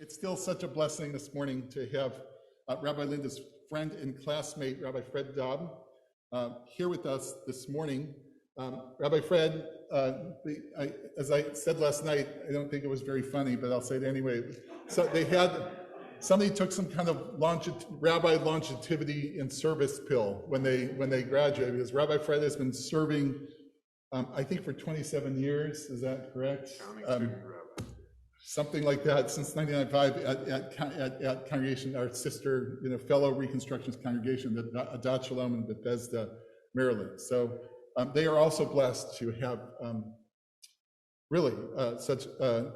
It's still such a blessing this morning to have Rabbi Linda's friend and classmate, Rabbi Fred Dobb, here with us this morning. Rabbi Fred, as I said last night, I don't think it was very funny, but I'll say it anyway. So somebody took some kind of rabbi longevity and service pill when they graduated, because Rabbi Fred has been serving, I think, for 27 years. Is that correct? Something like that since 1995 at congregation, our sister, fellow Reconstructionist congregation, the Adat Shalom in Bethesda, Maryland. So they are also blessed to have such.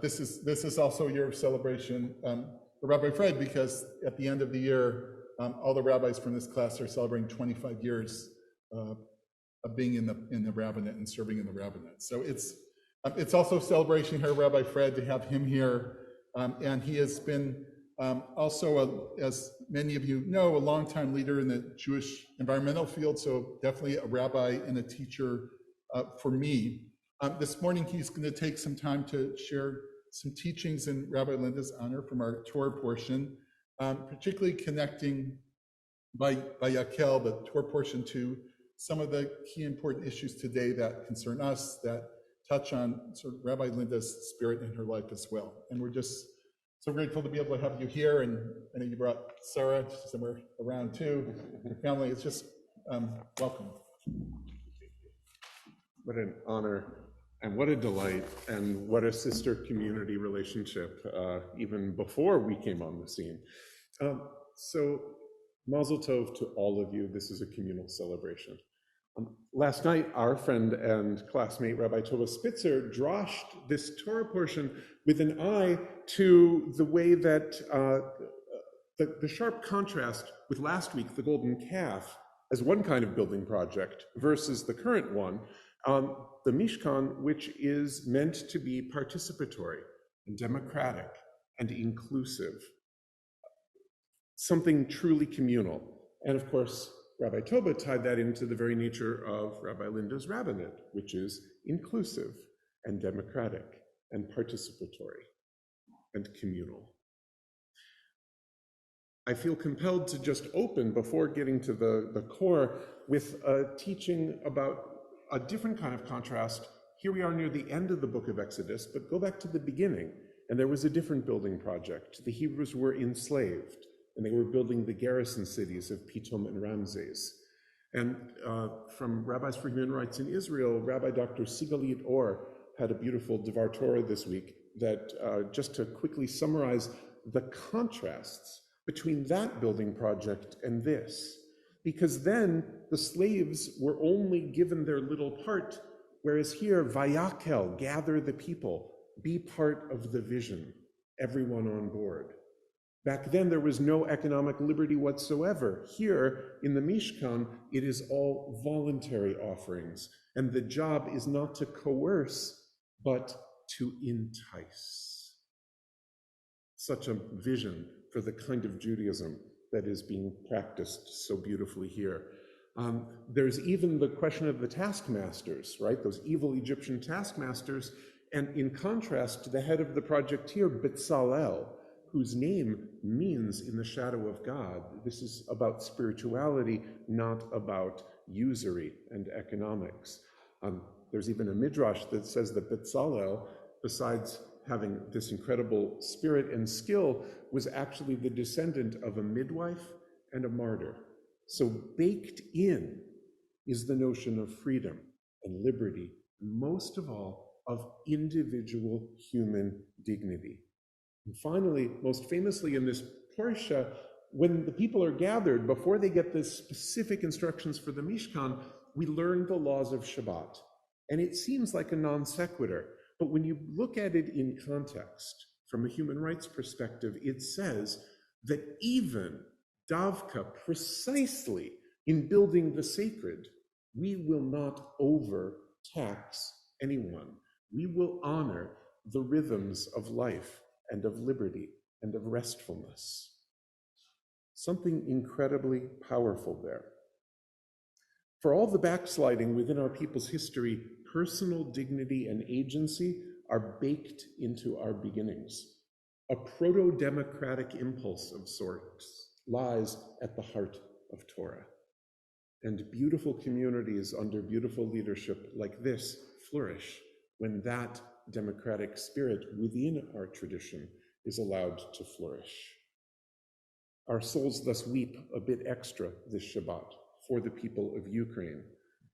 This is also a year of celebration for Rabbi Fred, because at the end of the year, all the rabbis from this class are celebrating 25 years of being in the rabbinate and serving in the rabbinate. So it's also a celebration here, Rabbi Fred, to have him here. And he has been also, as many of you know, a longtime leader in the Jewish environmental field, so definitely a rabbi and a teacher for me. This morning, he's going to take some time to share some teachings in Rabbi Linda's honor from our Torah portion, particularly connecting by Yakel, the Torah portion, to some of the key important issues today that concern us, that touch on sort of Rabbi Linda's spirit in her life as well. And we're just so grateful to be able to have you here. And I know you brought Sarah somewhere around too, your family. It's just welcome. What an honor and what a delight and what a sister community relationship, even before we came on the scene. So Mazel Tov to all of you. This is a communal celebration. Last night, our friend and classmate, Rabbi Tova Spitzer, droshed this Torah portion with an eye to the way that the sharp contrast with last week, the golden calf, as one kind of building project versus the current one, the Mishkan, which is meant to be participatory and democratic and inclusive, something truly communal. And of course, Rabbi Toba tied that into the very nature of Rabbi Linda's rabbinate, which is inclusive and democratic and participatory and communal. I feel compelled to just open, before getting to the core, with a teaching about a different kind of contrast. Here we are near the end of the book of Exodus, but go back to the beginning, and there was a different building project. The Hebrews were enslaved, and they were building the garrison cities of Pitom and Ramses. And from Rabbis for Human Rights in Israel, Rabbi Dr. Sigalit Or had a beautiful Devar Torah this week that, just to quickly summarize the contrasts between that building project and this. Because then the slaves were only given their little part, whereas here, Vayakel, gather the people, be part of the vision, everyone on board. Back then, there was no economic liberty whatsoever. Here, in the Mishkan, it is all voluntary offerings, and the job is not to coerce, but to entice. Such a vision for the kind of Judaism that is being practiced so beautifully here. There's even the question of the taskmasters, right? Those evil Egyptian taskmasters, and in contrast to the head of the project here, Betzalel, whose name means in the shadow of God. This is about spirituality, not about usury and economics. There's even a midrash that says that Betzalel, besides having this incredible spirit and skill, was actually the descendant of a midwife and a martyr. So baked in is the notion of freedom and liberty, and most of all, of individual human dignity. And finally, most famously in this Parsha, when the people are gathered, before they get the specific instructions for the Mishkan, we learn the laws of Shabbat. And it seems like a non sequitur, but when you look at it in context, from a human rights perspective, it says that even Davka, precisely in building the sacred, we will not overtax anyone. We will honor the rhythms of life and of liberty and of restfulness. Something incredibly powerful there. For all the backsliding within our people's history, personal dignity and agency are baked into our beginnings. A proto-democratic impulse of sorts lies at the heart of Torah. And beautiful communities under beautiful leadership like this flourish when that democratic spirit within our tradition is allowed to flourish. Our souls thus weep a bit extra this Shabbat for the people of Ukraine,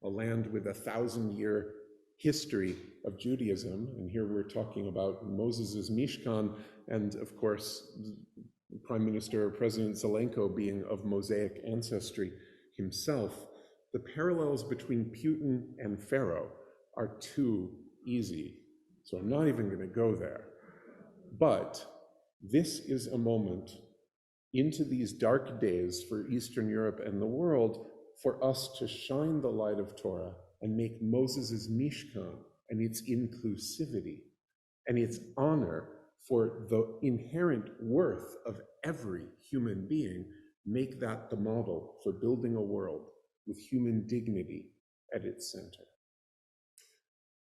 a land with 1,000-year history of Judaism. And here we're talking about Moses' Mishkan, and of course, Prime Minister President Zelenko being of Mosaic ancestry himself. The parallels between Putin and Pharaoh are too easy, so I'm not even going to go there. But this is a moment into these dark days for Eastern Europe and the world for us to shine the light of Torah and make Moses' Mishkan and its inclusivity and its honor for the inherent worth of every human being, make that the model for building a world with human dignity at its center.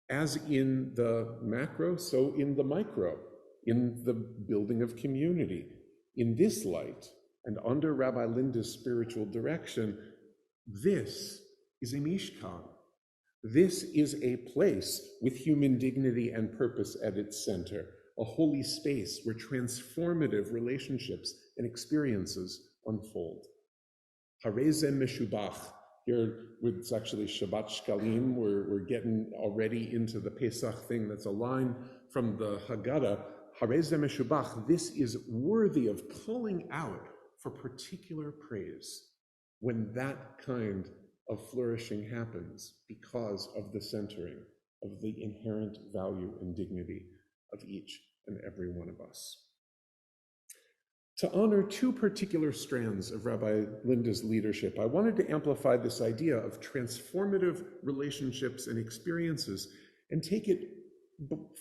As in the macro, so in the micro, in the building of community. In this light, and under Rabbi Linda's spiritual direction, this is a Mishkan. This is a place with human dignity and purpose at its center, a holy space where transformative relationships and experiences unfold. Hareze Meshubach. Here, it's actually Shabbat Shkalim. We're getting already into the Pesach thing. That's a line from the Haggadah. Hareze Meshubach. This is worthy of calling out for particular praise when that kind of flourishing happens because of the centering of the inherent value and dignity of each and every one of us. To honor two particular strands of Rabbi Linda's leadership, I wanted to amplify this idea of transformative relationships and experiences and take it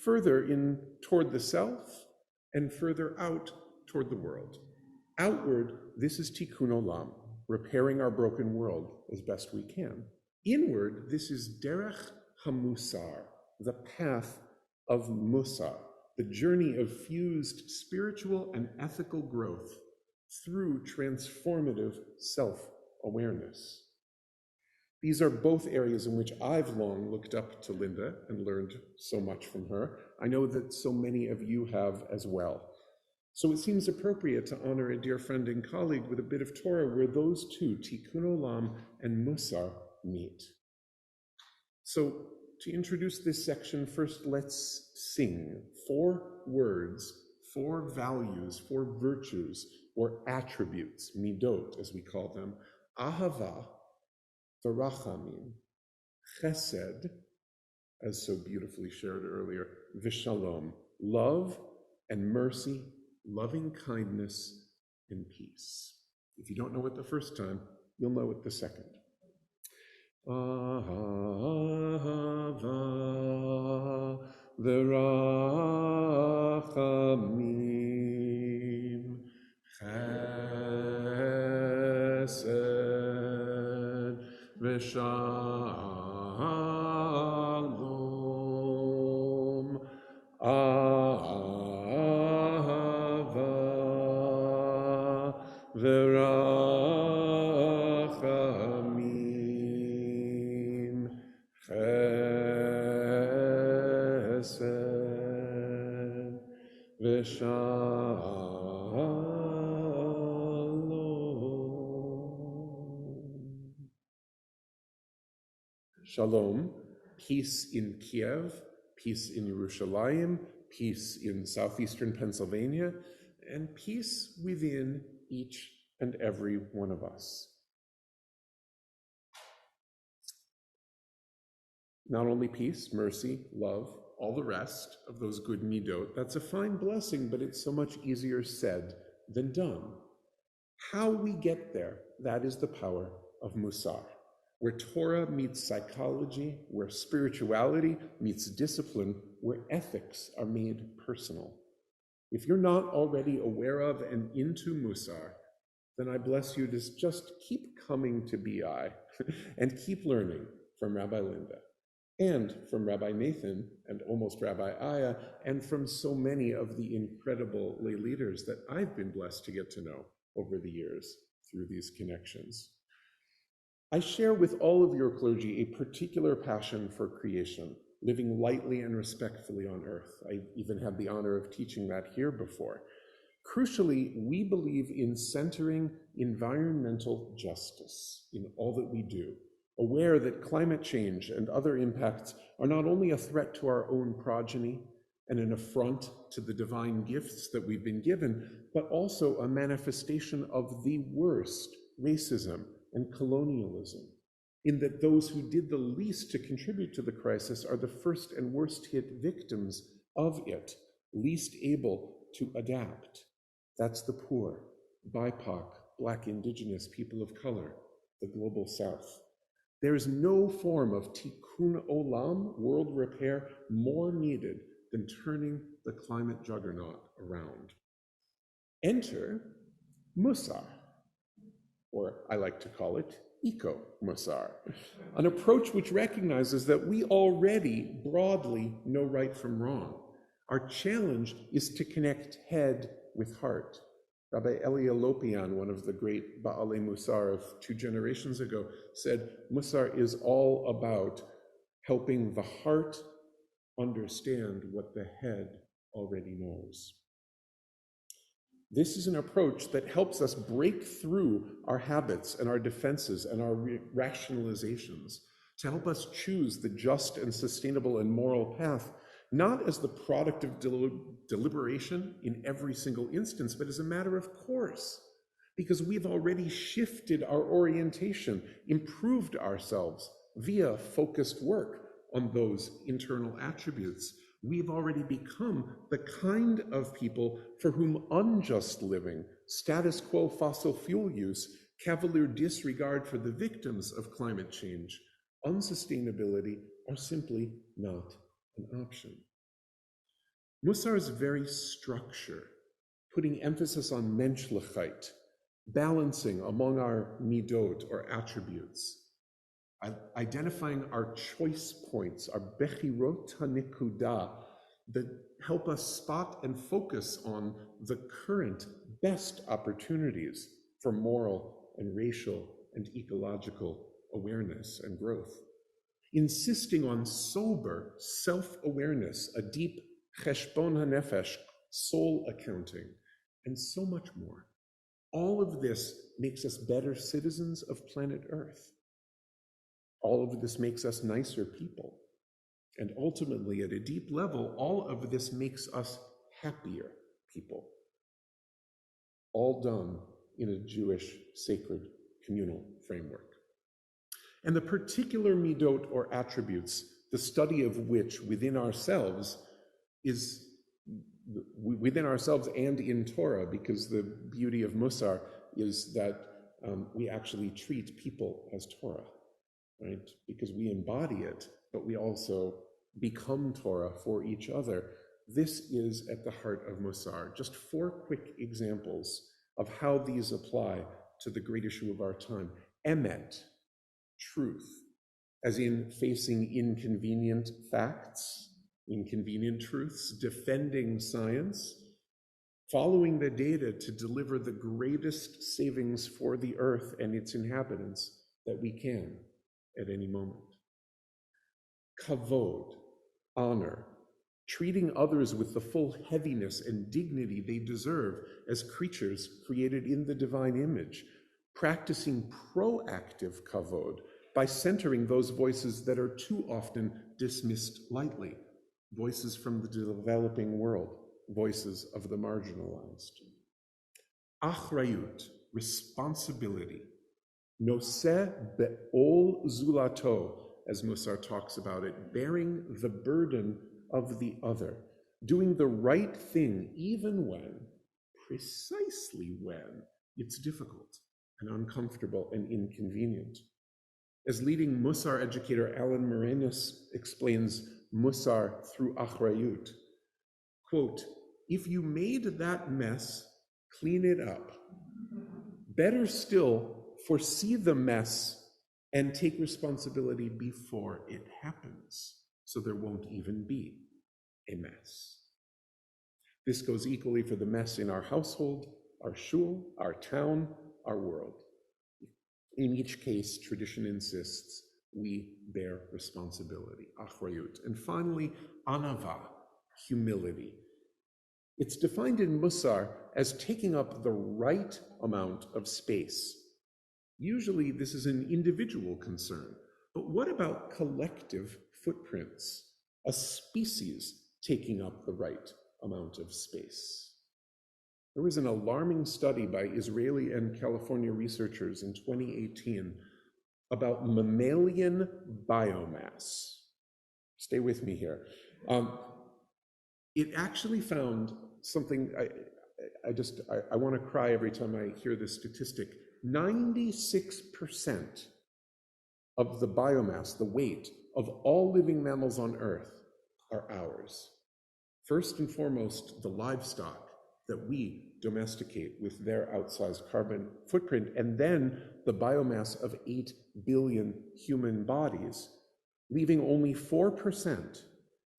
further in toward the self and further out toward the world. Outward, this is tikkun olam, repairing our broken world as best we can. Inward, this is derech hamusar, the path of musar, the journey of fused spiritual and ethical growth through transformative self-awareness. These are both areas in which I've long looked up to Linda and learned so much from her. I know that so many of you have as well. So it seems appropriate to honor a dear friend and colleague with a bit of Torah where those two, tikkun olam and musar, meet. So to introduce this section, first let's sing 4 words, 4 values, 4 virtues, or attributes, midot as we call them, ahava, v'rachamim, chesed, as so beautifully shared earlier, v'shalom, love and mercy, loving kindness and peace. If you don't know it the first time, you'll know it the second. Ahava v'rachamim, chesed v'shalom, ahava v'rachamim, chesed v'shalom. Shalom, peace in Kiev, peace in Yerushalayim, peace in southeastern Pennsylvania, and peace within each and every one of us. Not only peace, mercy, love, all the rest of those good midot, that's a fine blessing, but it's so much easier said than done. How we get there, that is the power of musar, where Torah meets psychology, where spirituality meets discipline, where ethics are made personal. If you're not already aware of and into musar, then I bless you to just keep coming to BI and keep learning from Rabbi Linda. and from Rabbi Nathan and almost Rabbi Aya, and from so many of the incredible lay leaders that I've been blessed to get to know over the years through these connections. I share with all of your clergy a particular passion for creation, living lightly and respectfully on earth. I even had the honor of teaching that here before. Crucially, we believe in centering environmental justice in all that we do, aware that climate change and other impacts are not only a threat to our own progeny and an affront to the divine gifts that we've been given, but also a manifestation of the worst racism and colonialism, in that those who did the least to contribute to the crisis are the first and worst hit victims of it, least able to adapt. That's the poor, BIPOC, Black, Indigenous, people of color, the global South. There is no form of tikkun olam, world repair, more needed than turning the climate juggernaut around. Enter Musar, or I like to call it eco-Musar, an approach which recognizes that we already broadly know right from wrong. Our challenge is to connect head with heart. Rabbi Elia Lopian, one of the great Ba'alei Musar of 2 generations ago, said, Musar is all about helping the heart understand what the head already knows. This is an approach that helps us break through our habits and our defenses and our rationalizations to help us choose the just and sustainable and moral path, not as the product of deliberation in every single instance, but as a matter of course, because we've already shifted our orientation, improved ourselves via focused work on those internal attributes. We've already become the kind of people for whom unjust living, status quo fossil fuel use, cavalier disregard for the victims of climate change, unsustainability are simply not an option. Musar's very structure, putting emphasis on menschlichkeit, balancing among our midot or attributes, identifying our choice points, our bechirot hanikuda, that help us spot and focus on the current best opportunities for moral and racial and ecological awareness and growth. Insisting on sober self-awareness, a deep cheshbon hanefesh, soul accounting, and so much more. All of this makes us better citizens of planet Earth. All of this makes us nicer people. And ultimately, at a deep level, all of this makes us happier people. All done in a Jewish sacred communal framework. And the particular midot or attributes, the study of which within ourselves and in Torah, because the beauty of Musar is that we actually treat people as Torah. Right? Because we embody it, but we also become Torah for each other. This is at the heart of Musar. Just 4 quick examples of how these apply to the great issue of our time. Emet, truth, as in facing inconvenient facts, inconvenient truths, defending science, following the data to deliver the greatest savings for the earth and its inhabitants that we can at any moment. Kavod, honor, treating others with the full heaviness and dignity they deserve as creatures created in the divine image, practicing proactive kavod by centering those voices that are too often dismissed lightly, voices from the developing world, voices of the marginalized. Achrayut, responsibility, noseh be'ol zulato, as Musar talks about it, bearing the burden of the other, doing the right thing even when, precisely when, it's difficult and uncomfortable and inconvenient. As leading Musar educator Alan Morenis explains Musar through Achrayut, quote, if you made that mess, clean it up. Better still, foresee the mess and take responsibility before it happens, so there won't even be a mess. This goes equally for the mess in our household, our shul, our town, our world. In each case, tradition insists we bear responsibility, achrayut. And finally, anava, humility. It's defined in Musar as taking up the right amount of space. Usually this is an individual concern, but what about collective footprints? A species taking up the right amount of space. There was an alarming study by Israeli and California researchers in 2018 about mammalian biomass. Stay with me here. It actually found something, I want to cry every time I hear this statistic. 96% of the biomass, the weight of all living mammals on Earth are ours. First and foremost, the livestock that we domesticate with their outsized carbon footprint, and then the biomass of 8 billion human bodies, leaving only 4%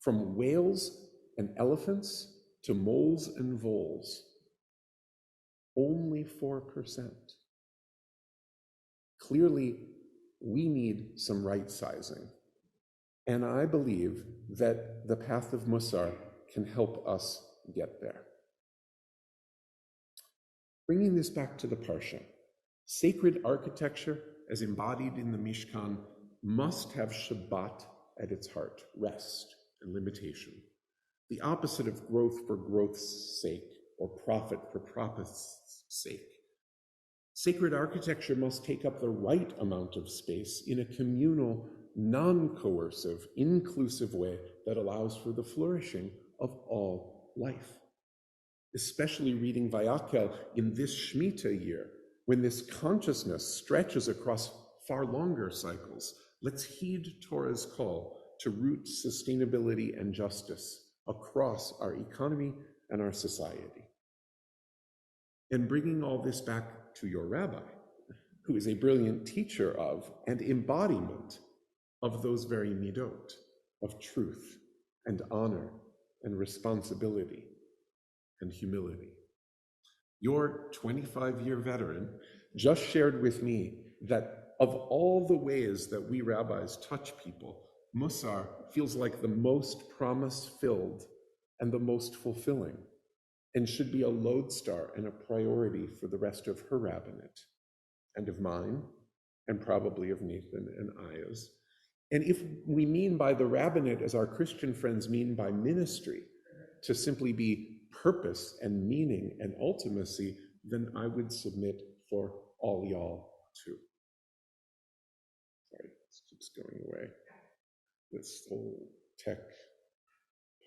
from whales and elephants to moles and voles. Only 4%. Clearly, we need some right sizing. And I believe that the path of Musar can help us get there. Bringing this back to the Parsha, sacred architecture, as embodied in the Mishkan, must have Shabbat at its heart, rest and limitation. The opposite of growth for growth's sake, or profit for profit's sake. Sacred architecture must take up the right amount of space in a communal, non-coercive, inclusive way that allows for the flourishing of all life. Especially reading Vayakhel in this Shemitah year, when this consciousness stretches across far longer cycles, let's heed Torah's call to root sustainability and justice across our economy and our society. And bringing all this back to your rabbi, who is a brilliant teacher of and embodiment of those very midot, of truth and honor and responsibility and humility. Your 25-year veteran just shared with me that of all the ways that we rabbis touch people, Musar feels like the most promise-filled and the most fulfilling, and should be a lodestar and a priority for the rest of her rabbinate, and of mine, and probably of Nathan and Aya's. And if we mean by the rabbinate, as our Christian friends mean by ministry, to simply be purpose and meaning and ultimacy, then I would submit for all y'all too. Sorry, this keeps going away. This whole tech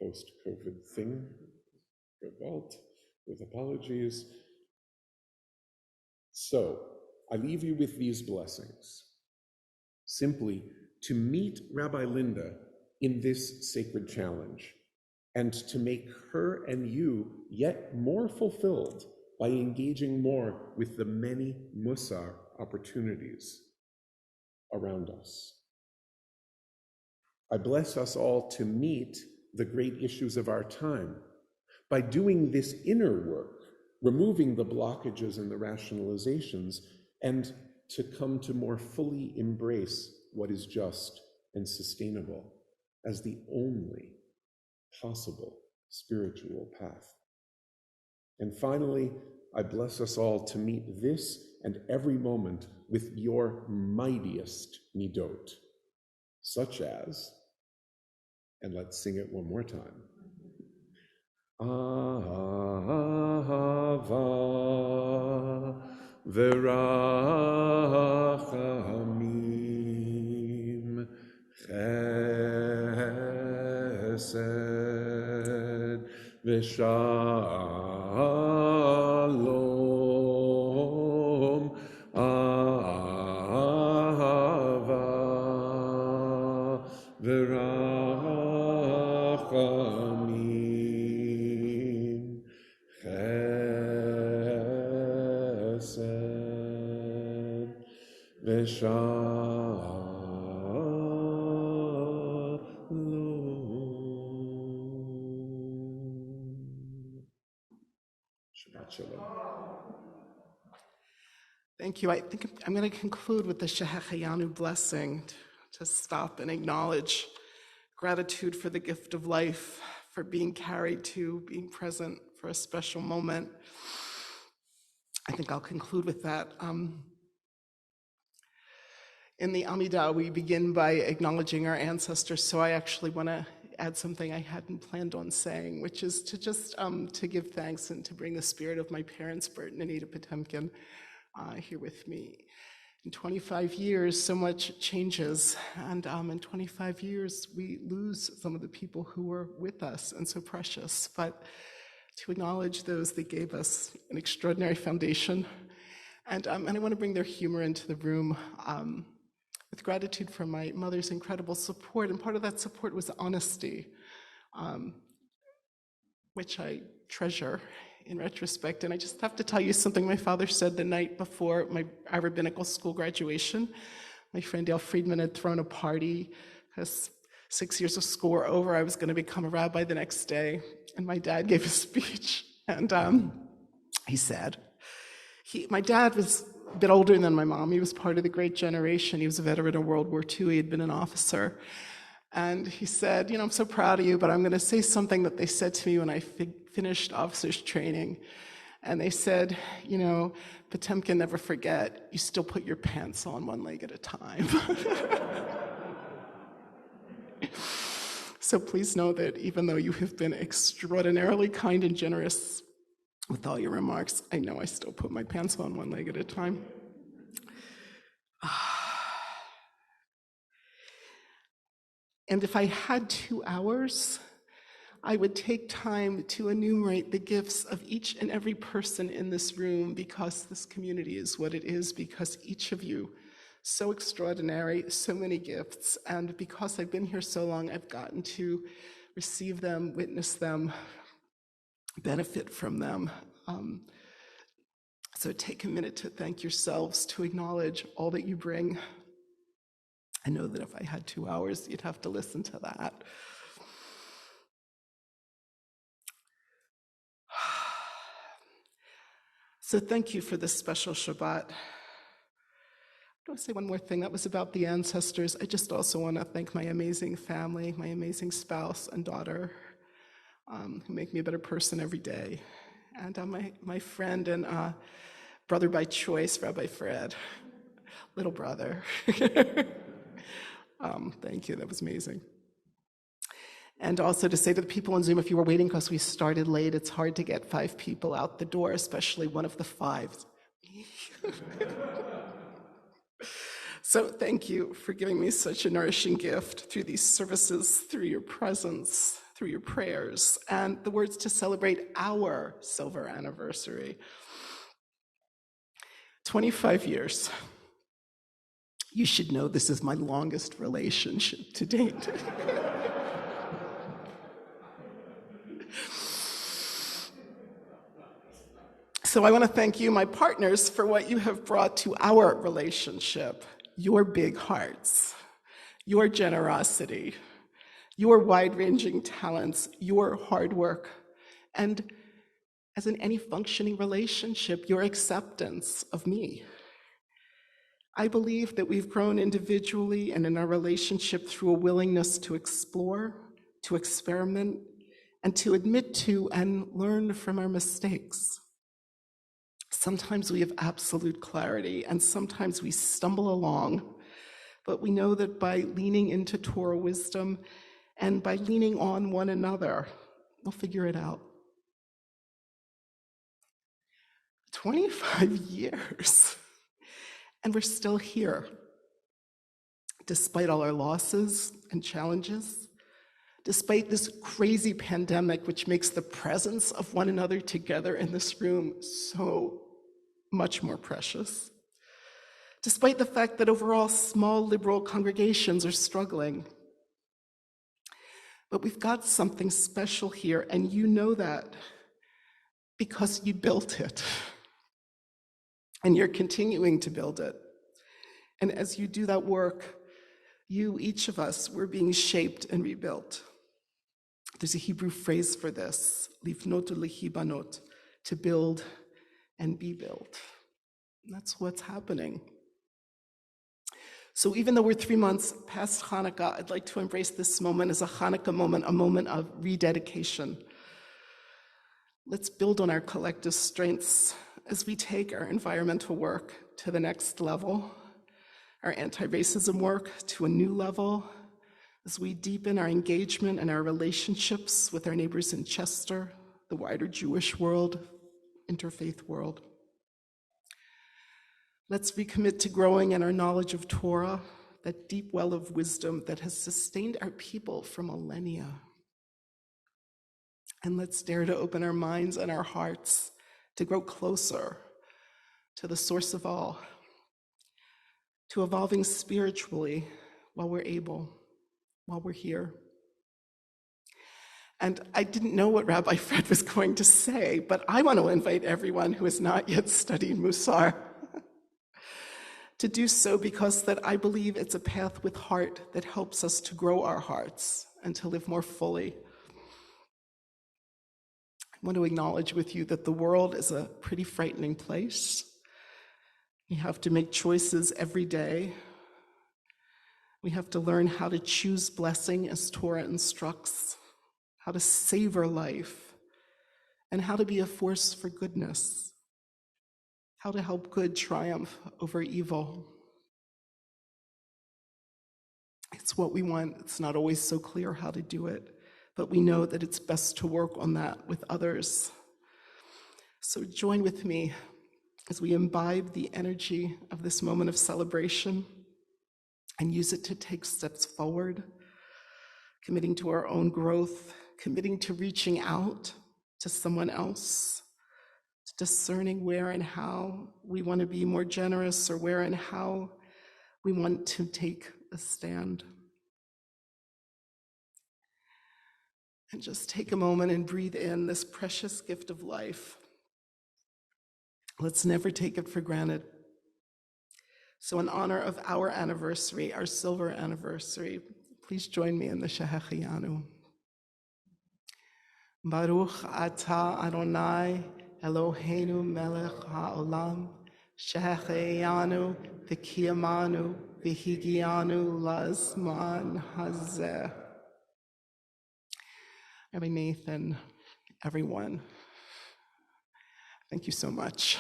post-COVID thing, revolt, with apologies. So, I leave you with these blessings. Simply, to meet Rabbi Linda in this sacred challenge, and to make her and you yet more fulfilled by engaging more with the many Musar opportunities around us. I bless us all to meet the great issues of our time by doing this inner work, removing the blockages and the rationalizations, and to come to more fully embrace what is just and sustainable as the only possible spiritual path. And finally, I bless us all to meet this and every moment with your mightiest midot, such as, and let's sing it one more time, Ahava v'rachamim chesed v'shalom ahava v'rachamim chesed v'shalom Shabbat shalom. Thank you. I think I'm going to conclude with the Shehecheyanu blessing to stop and acknowledge gratitude for the gift of life, for being carried to, being present for a special moment. I think I'll conclude with that. In the Amidah, we begin by acknowledging our ancestors, so I actually want to add something I hadn't planned on saying, which is to just to give thanks and to bring the spirit of my parents, Bert and Anita Potemken, here with me. In 25 years, so much changes, and in 25 years, we lose some of the people who were with us and so precious, but to acknowledge those that gave us an extraordinary foundation, and I want to bring their humor into the room with gratitude for my mother's incredible support, and part of that support was honesty, which I treasure in retrospect. And I just have to tell you something my father said the night before our rabbinical school graduation. My friend Dale Friedman had thrown a party because 6 years of school were over. I was going to become a rabbi the next day. And my dad gave a speech. And he said, my dad was a bit older than my mom. He was part of the great generation. He was a veteran of World War II. He had been an officer. And he said, I'm so proud of you, but I'm going to say something that they said to me when I finished officers training. And they said, Potemkin, never forget, you still put your pants on one leg at a time. So please know that even though you have been extraordinarily kind and generous with all your remarks, I know I still put my pants on one leg at a time. And if I had 2 hours, I would take time to enumerate the gifts of each and every person in this room, because this community is what it is, because each of you, so extraordinary, so many gifts, and because I've been here so long, I've gotten to receive them, witness them, benefit from them. So take a minute to thank yourselves, to acknowledge all that you bring. I know that if I had 2 hours, you'd have to listen to that. So thank you for this special Shabbat. I want to say one more thing. That was about the ancestors. I just also want to thank my amazing family, my amazing spouse and daughter, who make me a better person every day. And my friend and brother by choice, Rabbi Fred, little brother. Thank you, that was amazing. And also to say to the people on Zoom, if you were waiting because we started late, it's hard to get 5 people out the door, especially one of the 5. So thank you for giving me such a nourishing gift through these services, through your presence, through your prayers, and the words to celebrate our silver anniversary. 25 years. You should know this is my longest relationship to date. So I want to thank you, my partners, for what you have brought to our relationship. Your big hearts, your generosity, your wide-ranging talents, your hard work, and as in any functioning relationship, your acceptance of me. I believe that we've grown individually and in our relationship through a willingness to explore, to experiment, and to admit to and learn from our mistakes. Sometimes we have absolute clarity, and sometimes we stumble along, but we know that by leaning into Torah wisdom and by leaning on one another, we'll figure it out. 25 years, and we're still here, despite all our losses and challenges, despite this crazy pandemic, which makes the presence of one another together in this room so much more precious. Despite the fact that overall small liberal congregations are struggling. But we've got something special here, and you know that because you built it. And you're continuing to build it. And as you do that work, you, each of us, we're being shaped and rebuilt. There's a Hebrew phrase for this, lifnot ulehibanot, to build and be built. And that's what's happening. So even though we're 3 months past Hanukkah, I'd like to embrace this moment as a Hanukkah moment, a moment of rededication. Let's build on our collective strengths as we take our environmental work to the next level, our anti-racism work to a new level, as we deepen our engagement and our relationships with our neighbors in Chester, the wider Jewish world, interfaith world. Let's recommit to growing in our knowledge of Torah, that deep well of wisdom that has sustained our people for millennia. And let's dare to open our minds and our hearts to grow closer to the source of all, to evolving spiritually while we're able, while we're here. And I didn't know what Rabbi Fred was going to say, but I want to invite everyone who has not yet studied Musar to do so, because that I believe it's a path with heart that helps us to grow our hearts and to live more fully. I want to acknowledge with you that the world is a pretty frightening place. We have to make choices every day. We have to learn how to choose blessing as Torah instructs, how to savor life, and how to be a force for goodness, how to help good triumph over evil. It's what we want. It's not always so clear how to do it, but we know that it's best to work on that with others. So join with me as we imbibe the energy of this moment of celebration and use it to take steps forward, committing to our own growth, committing to reaching out to someone else, to discerning where and how we want to be more generous, or where and how we want to take a stand. And just take a moment and breathe in this precious gift of life. Let's never take it for granted. So in honor of our anniversary, our silver anniversary, please join me in the Shehecheyanu. Baruch atah Adonai Eloheinu melech ha'olam, Shehecheyanu v'kiyamanu v'higianu lazman hazeh. Rabbi Nathan, everyone, thank you so much.